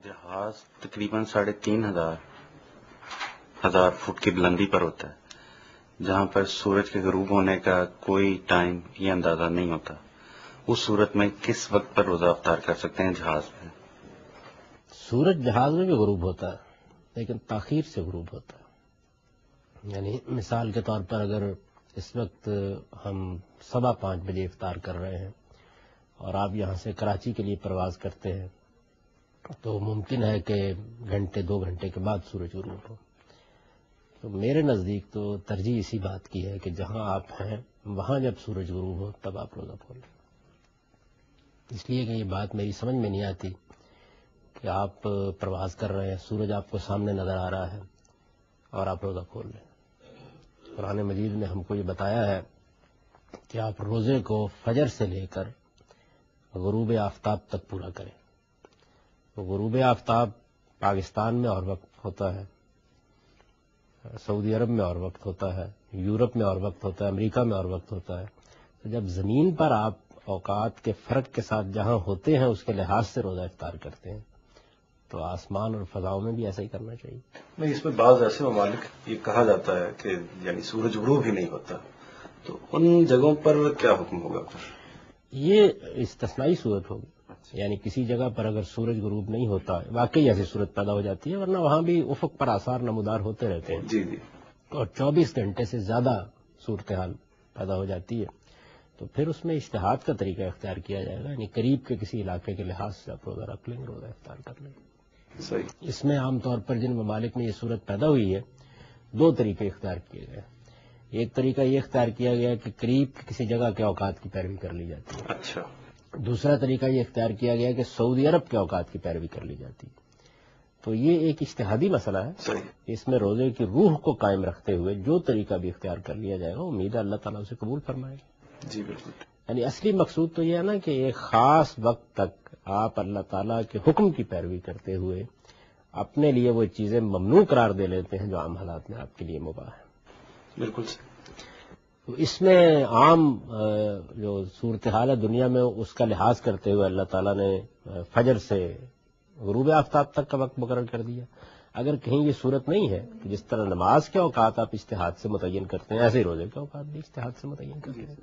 جہاز تقریباً 3,500 فٹ کی بلندی پر ہوتا ہے، جہاں پر سورج کے غروب ہونے کا کوئی ٹائم یا اندازہ نہیں ہوتا۔ اس صورت میں کس وقت پر روزہ افطار کر سکتے ہیں جہاز میں؟ سورج جہاز میں بھی غروب ہوتا ہے لیکن تاخیر سے غروب ہوتا ہے۔ یعنی مثال کے طور پر اگر اس وقت ہم 5:15 بجے افطار کر رہے ہیں اور آپ یہاں سے کراچی کے لیے پرواز کرتے ہیں تو ممکن ہے کہ گھنٹے 2 گھنٹے کے بعد سورج غروب ہو۔ تو میرے نزدیک تو ترجیح اسی بات کی ہے کہ جہاں آپ ہیں وہاں جب سورج غروب ہو تب آپ روزہ کھولیں، اس لیے کہ یہ بات میری سمجھ میں نہیں آتی کہ آپ پرواز کر رہے ہیں، سورج آپ کو سامنے نظر آ رہا ہے اور آپ روزہ کھول لیں۔ قرآن مجید نے ہم کو یہ بتایا ہے کہ آپ روزے کو فجر سے لے کر غروب آفتاب تک پورا کریں۔ تو غروب آفتاب پاکستان میں اور وقت ہوتا ہے، سعودی عرب میں اور وقت ہوتا ہے، یورپ میں اور وقت ہوتا ہے، امریکہ میں اور وقت ہوتا ہے۔ تو جب زمین پر آپ اوقات کے فرق کے ساتھ جہاں ہوتے ہیں اس کے لحاظ سے روزہ افطار کرتے ہیں تو آسمان اور فضاؤں میں بھی ایسا ہی کرنا چاہیے۔ نہیں، اس میں بعض ایسے ممالک یہ کہا جاتا ہے کہ یعنی سورج غروب ہی نہیں ہوتا، تو ان جگہوں پر کیا حکم ہوگا؟ یہ استثنائی صورت ہوگی، یعنی کسی جگہ پر اگر سورج غروب نہیں ہوتا، واقعی ایسی صورت پیدا ہو جاتی ہے، ورنہ وہاں بھی افق پر آثار نمودار ہوتے رہتے ہیں جی جی، اور 24 گھنٹے سے زیادہ صورتحال پیدا ہو جاتی ہے، تو پھر اس میں اجتہاد کا طریقہ اختیار کیا جائے گا، یعنی قریب کے کسی علاقے کے لحاظ سے آپ روزہ رکھ لیں گے، روزہ افطار کر لیں گے۔ صحیح۔ اس میں عام طور پر جن ممالک میں یہ صورت پیدا ہوئی ہے 2 طریقے اختیار کیے گئے۔ ایک طریقہ یہ اختیار کیا گیا کہ قریب کی کسی جگہ کے اوقات کی پیروی کر لی جاتی ہے، اچھا، دوسرا طریقہ یہ اختیار کیا گیا کہ سعودی عرب کے اوقات کی پیروی کر لی جاتی ہے۔ تو یہ ایک اجتہادی مسئلہ ہے، صحیح، اس میں روزے کی روح کو قائم رکھتے ہوئے جو طریقہ بھی اختیار کر لیا جائے گا امید ہے اللہ تعالیٰ اسے قبول فرمائے گا۔ جی بالکل۔ یعنی اصلی مقصود تو یہ ہے نا کہ ایک خاص وقت تک آپ اللہ تعالیٰ کے حکم کی پیروی کرتے ہوئے اپنے لیے وہ چیزیں ممنوع قرار دے لیتے ہیں جو عام حالات میں آپ کے لیے مباح ہے۔ بالکل صحیح۔ تو اس میں عام جو صورتحال ہے دنیا میں اس کا لحاظ کرتے ہوئے اللہ تعالیٰ نے فجر سے غروب آفتاب تک کا وقت مقرر کر دیا۔ اگر کہیں یہ صورت نہیں ہے تو جس طرح نماز کے اوقات آپ اجتہاد سے متعین کرتے ہیں ایسے ہی روزے کے اوقات بھی اجتہاد سے متعین کرتے ہیں۔